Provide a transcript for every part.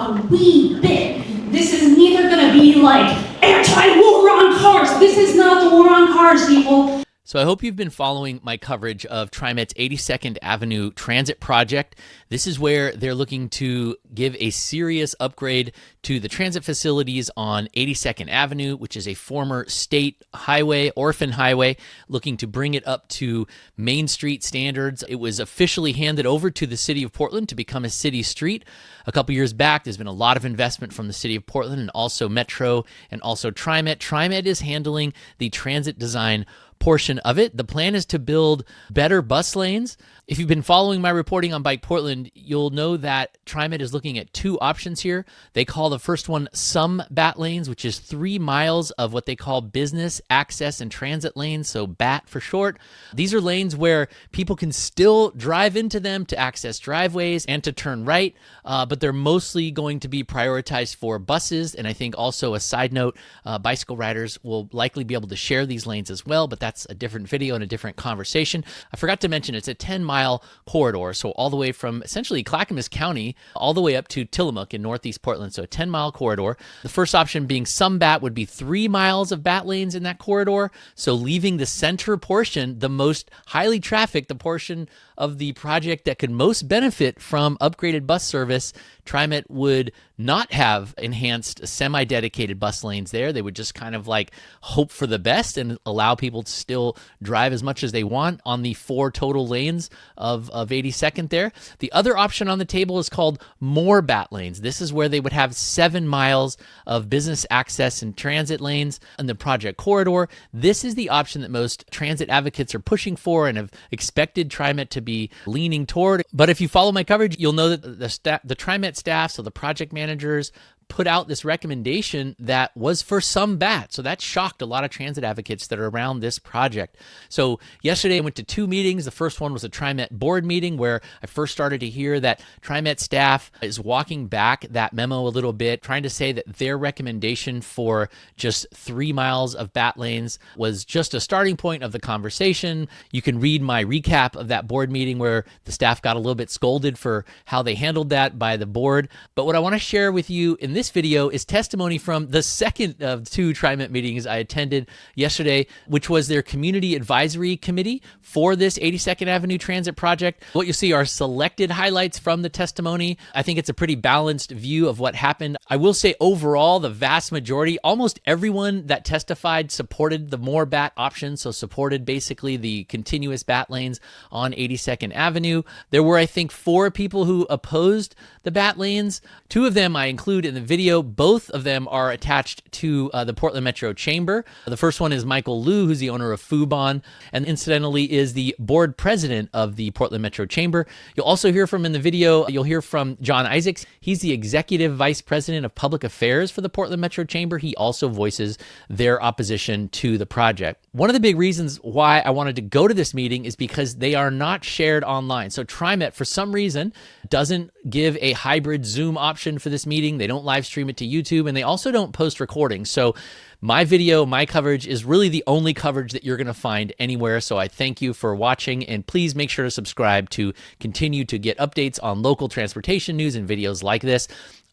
a wee bit. This is neither gonna be like anti-war on cars. This is not the war on cars, people. So I hope you've been following my coverage of TriMet's 82nd Avenue transit project. This is where they're looking to give a serious upgrade to the transit facilities on 82nd Avenue, which is a former state highway, orphan highway, looking to bring it up to Main Street standards. It was officially handed over to the city of Portland to become a city street. A couple years back, there's been a lot of investment from the city of Portland and also Metro and also TriMet. TriMet is handling the transit design portion of it. The plan is to build better bus lanes. If you've been following my reporting on BikePortland, you'll know that TriMet is looking at two options here. They call the first one some BAT lanes, which is 3 miles of what they call business access and transit lanes, so BAT for short. These are lanes where people can still drive into them to access driveways and to turn right, but they're mostly going to be prioritized for buses. And I think also a side note, bicycle riders will likely be able to share these lanes as well, but that's a different video and a different conversation. I forgot to mention it's a 10-mile corridor, so all the way from essentially Clackamas County all the way up to Tillamook in northeast Portland, so a 10-mile corridor. The first option being some BAT would be 3 miles of BAT lanes in that corridor, so leaving the center portion, the most highly trafficked, the portion of the project that could most benefit from upgraded bus service. TriMet would not have enhanced semi-dedicated bus lanes there. They would just kind of like hope for the best and allow people to still drive as much as they want on the 4 total lanes of 82nd there. The other option on the table is called more BAT lanes. This is where they would have 7 miles of business access and transit lanes in the project corridor. This is the option that most transit advocates are pushing for and have expected TriMet to be leaning toward. But if you follow my coverage, you'll know that the TriMet staff, so the project managers, put out this recommendation that was for some BAT. So that shocked a lot of transit advocates that are around this project. So yesterday I went to 2 meetings. The first one was a TriMet board meeting where I first started to hear that TriMet staff is walking back that memo a little bit, trying to say that their recommendation for just 3 miles of BAT lanes was just a starting point of the conversation. You can read my recap of that board meeting where the staff got a little bit scolded for how they handled that by the board. But what I want to share with you in this video is testimony from the second of 2 TriMet meetings I attended yesterday, which was their community advisory committee for this 82nd Avenue transit project. What you'll see are selected highlights from the testimony. I think it's a pretty balanced view of what happened. I will say overall, the vast majority, almost everyone that testified supported the more BAT option, so supported basically the continuous BAT lanes on 82nd Avenue. There were, I think, 4 people who opposed the BAT lanes. 2 of them I include in the video. Both of them are attached to the Portland Metro Chamber. The first one is Michael Liu, who's the owner of Fubon, and incidentally is the board president of the Portland Metro Chamber. You'll also hear from in the video, you'll hear from John Isaacs. He's the executive vice president of public affairs for the Portland Metro Chamber. He also voices their opposition to the project. One of the big reasons why I wanted to go to this meeting is because they are not shared online. So TriMet, for some reason, doesn't give a hybrid Zoom option for this meeting. They don't live stream it to YouTube, and they also don't post recordings. So my video, my coverage is really the only coverage that you're going to find anywhere. So I thank you for watching, and please make sure to subscribe to continue to get updates on local transportation news and videos like this.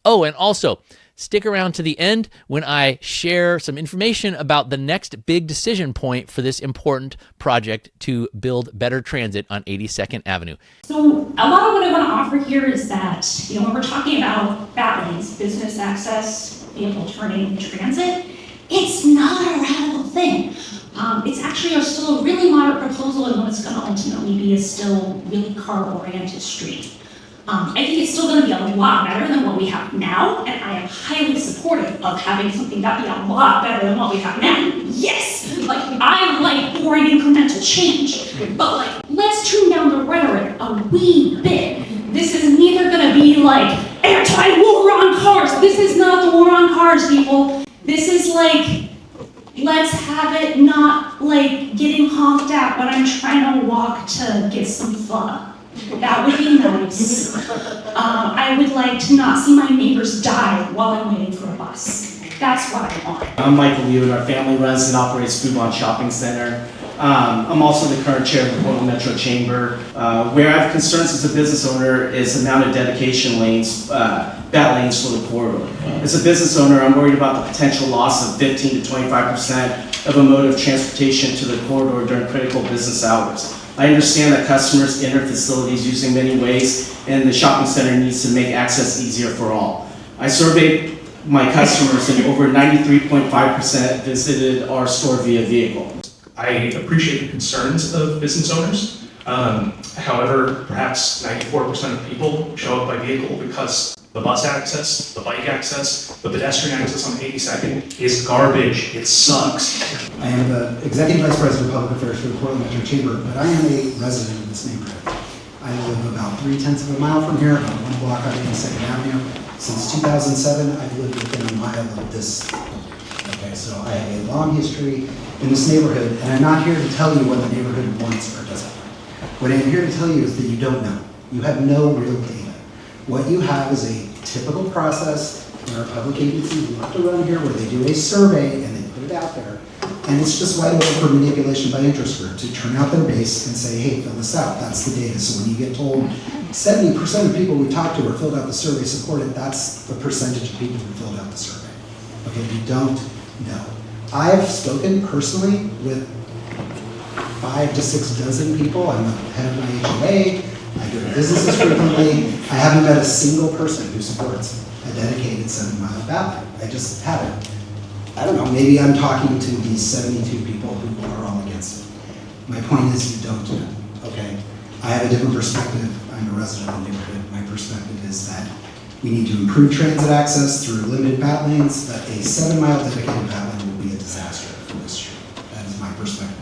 Oh, and also stick around to the end when I share some information about the next big decision point for this important project to build better transit on 82nd Avenue. So a lot of what I want to offer here is that, when we're talking about BAT lanes, business access, vehicle turning, transit, it's not a radical thing. It's actually still a really moderate proposal, and what it's going to ultimately be is still really car-oriented street. I think it's still going to be a lot better than what we have now, and I am highly supportive of having something that be a lot better than what we have now. Yes! I like boring incremental change, but let's tune down the rhetoric a wee bit. This is neither going to be like anti-war on cars. This is not the war on cars, people. This is let's have it not getting honked at when I'm trying to walk to get some pho. That would be nice. I would like to not see my neighbors die while I'm waiting for a bus. That's what I want. I'm Michael Liu, and our family runs and operates Fubon Shopping Center. I'm also the current chair of the Portland Metro Chamber. Where I have concerns as a business owner is the amount of dedication lanes, bat lanes for the corridor. As a business owner, I'm worried about the potential loss of 15 to 25% of a mode of transportation to the corridor during critical business hours. I understand that customers enter facilities using many ways, and the shopping center needs to make access easier for all. I surveyed my customers, and over 93.5% visited our store via vehicle. I appreciate the concerns of business owners. However, perhaps 94% of people show up by vehicle because the bus access, the bike access, the pedestrian access on 82nd is garbage. It sucks. I am the Executive Vice President of Public Affairs for the Portland Metro Chamber, but I am a resident of this neighborhood. I live about 0.3 miles from here, about 1 block on 82nd Avenue. Since 2007, I've lived within a mile of this. Okay, so I have a long history in this neighborhood, and I'm not here to tell you what the neighborhood wants or doesn't want. What I'm here to tell you is that you don't know. You have no real data. What you have is a typical process in our public agencies we have to run here where they do a survey and they put it out there. And it's just wide open for manipulation by interest groups to turn out their base and say, hey, fill this out. That's the data. So when you get told 70% of people we talked to or filled out the survey supported, that's the percentage of people who filled out the survey. Okay, you don't know. I've spoken personally with 5 to 6 dozen people. I'm the head of my HOA. I go to businesses frequently. I haven't met a single person who supports a dedicated 7-mile ballot. I just haven't. I don't know, maybe I'm talking to these 72 people who are all against it. My point is you don't know, okay? I have a different perspective. I'm a resident of the neighborhood. My perspective is that we need to improve transit access through limited bat lanes, that a 7-mile dedicated bat lane will be a disaster for this street. That is my perspective.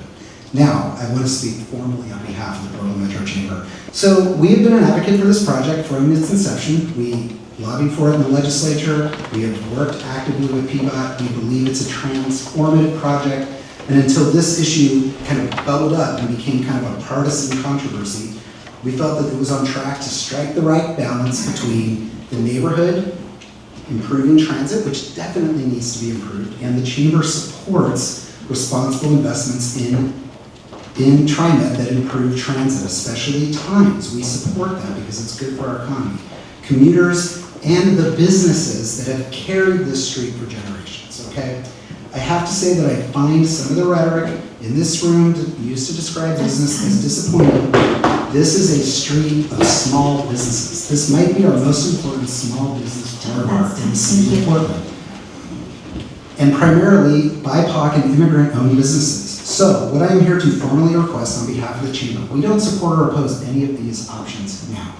Now, I want to speak formally on behalf of the Portland Metro Chamber. So we have been an advocate for this project from its inception. We lobbied for it in the legislature. We have worked actively with PBOT. We believe it's a transformative project. And until this issue kind of bubbled up and became kind of a partisan controversy, we felt that it was on track to strike the right balance between the neighborhood, improving transit, which definitely needs to be improved, and the chamber supports responsible investments in TriMet that improve transit, especially times. We support that because it's good for our economy. Commuters and the businesses that have carried this street for generations, okay? I have to say that I find some of the rhetoric in this room used to describe business as disappointing. This is a street of small businesses. This might be our most important small business corridor in the city of Portland. And primarily BIPOC and immigrant-owned businesses. So, what I am here to formally request on behalf of the chamber, we don't support or oppose any of these options now.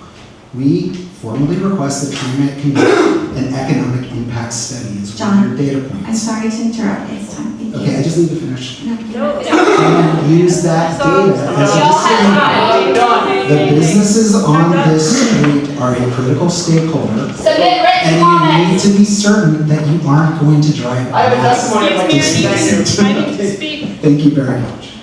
We formally request that TriMet conduct an economic impact study as one of your data points. I'm sorry to interrupt. It's time. Thank you. Okay, I just need to finish. No. And use that data as a distinct. The businesses on this street are a critical stakeholder. Submit written And you need to be certain that you aren't going to drive. I have a testimony I'd like to speak. I need to speak. Thank you very much.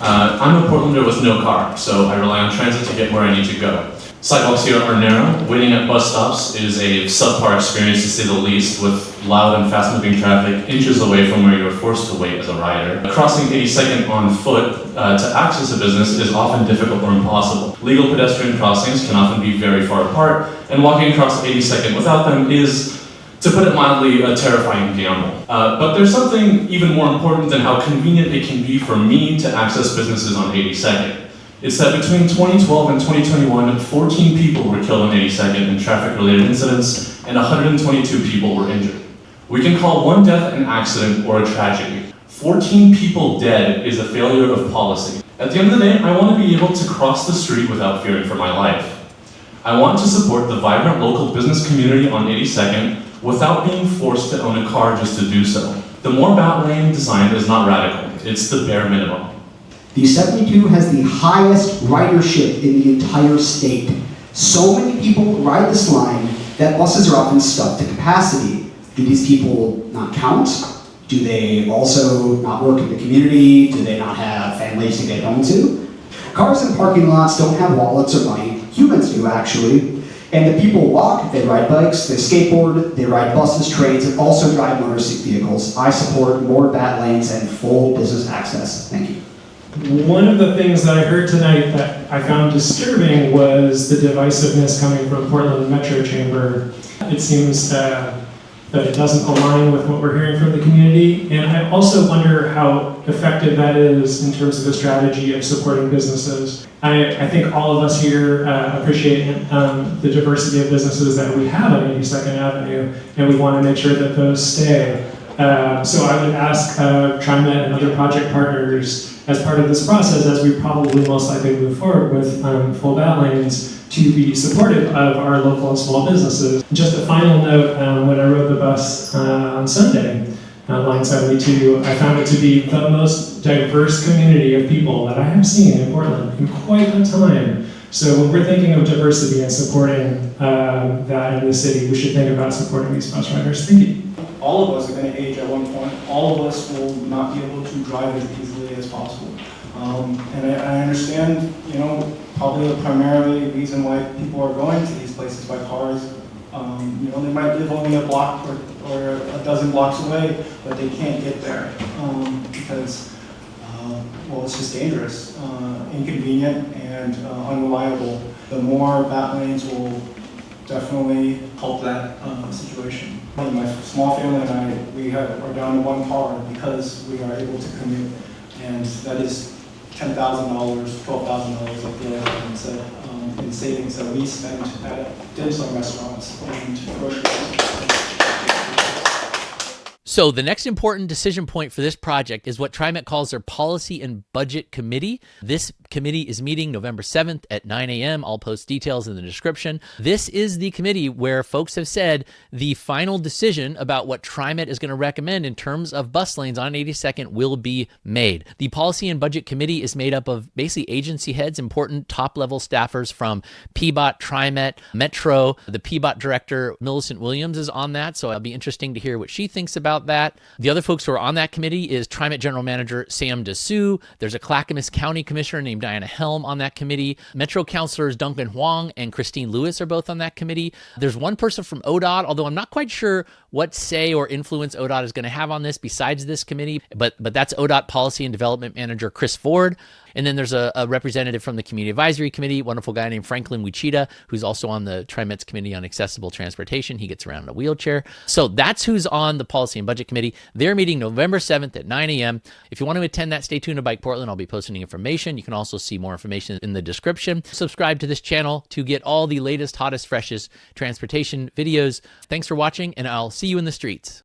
I'm a Portlander with no car, so I rely on transit to get where I need to go. Sidewalks here are narrow. Waiting at bus stops is a subpar experience to say the least, with loud and fast-moving traffic inches away from where you are forced to wait as a rider. Crossing 82nd on foot to access a business is often difficult or impossible. Legal pedestrian crossings can often be very far apart, and walking across 82nd without them is, to put it mildly, a terrifying gamble. But there's something even more important than how convenient it can be for me to access businesses on 82nd. It's that between 2012 and 2021, 14 people were killed on 82nd in traffic-related incidents, and 122 people were injured. We can call one death an accident or a tragedy. 14 people dead is a failure of policy. At the end of the day, I want to be able to cross the street without fearing for my life. I want to support the vibrant local business community on 82nd without being forced to own a car just to do so. The more bat lane design is not radical, it's the bare minimum. The 72 has the highest ridership in the entire state. So many people ride this line that buses are often stuffed to capacity. Do these people not count? Do they also not work in the community? Do they not have families to get home to? Cars in parking lots don't have wallets or money. Humans do, actually. And the people walk, they ride bikes, they skateboard, they ride buses, trains, and also drive motor vehicles. I support more bat lanes and full business access. Thank you. One of the things that I heard tonight that I found disturbing was the divisiveness coming from Portland Metro Chamber. It seems that it doesn't align with what we're hearing from the community, and I also wonder how effective that is in terms of the strategy of supporting businesses. I think all of us here appreciate the diversity of businesses that we have on 82nd Avenue, and we want to make sure that those stay. So I would ask TriMet and other project partners, as part of this process, as we probably most likely move forward with full bat lanes, to be supportive of our local and small businesses. Just a final note, when I rode the bus on Sunday, line 72, I found it to be the most diverse community of people that I have seen in Portland in quite a time. So when we're thinking of diversity and supporting that in the city, we should think about supporting these bus riders. Thank you. All of us are going to age at one point. All of us will not be able to drive as easily as possible. And I understand, probably the primarily reason why people are going to these places by cars. They might live only a block or a dozen blocks away, but they can't get there because, it's just dangerous, inconvenient, and unreliable. The more bat lanes will definitely help that situation. My small family and I, are down to one car because we are able to commute, and that is $10,000, $12,000, like the other one said, in savings that we spend at dim sum restaurants and grocery stores. So the next important decision point for this project is what TriMet calls their Policy and Budget Committee. This committee is meeting November 7th at 9 a.m. I'll post details in the description. This is the committee where folks have said the final decision about what TriMet is going to recommend in terms of bus lanes on 82nd will be made. The Policy and Budget Committee is made up of basically agency heads, important top-level staffers from PBOT, TriMet, Metro. The PBOT director, Millicent Williams, is on that, so it'll be interesting to hear what she thinks about that. The other folks who are on that committee is TriMet General Manager Sam Dessou. There's a Clackamas County Commissioner named Diana Helm on that committee. Metro Councilors Duncan Huang and Christine Lewis are both on that committee. There's one person from ODOT, although I'm not quite sure what say or influence ODOT is going to have on this besides this committee, but that's ODOT Policy and Development Manager Chris Ford. And then there's a representative from the Community Advisory Committee, wonderful guy named Franklin Wichita, who's also on the TriMet's Committee on Accessible Transportation. He gets around in a wheelchair. So that's who's on the Policy and Budget Committee. They're meeting November 7th at 9 a.m. If you want to attend that, stay tuned to BikePortland. I'll be posting information. You can also see more information in the description. Subscribe to this channel to get all the latest, hottest, freshest transportation videos. Thanks for watching, and I'll see you in the streets.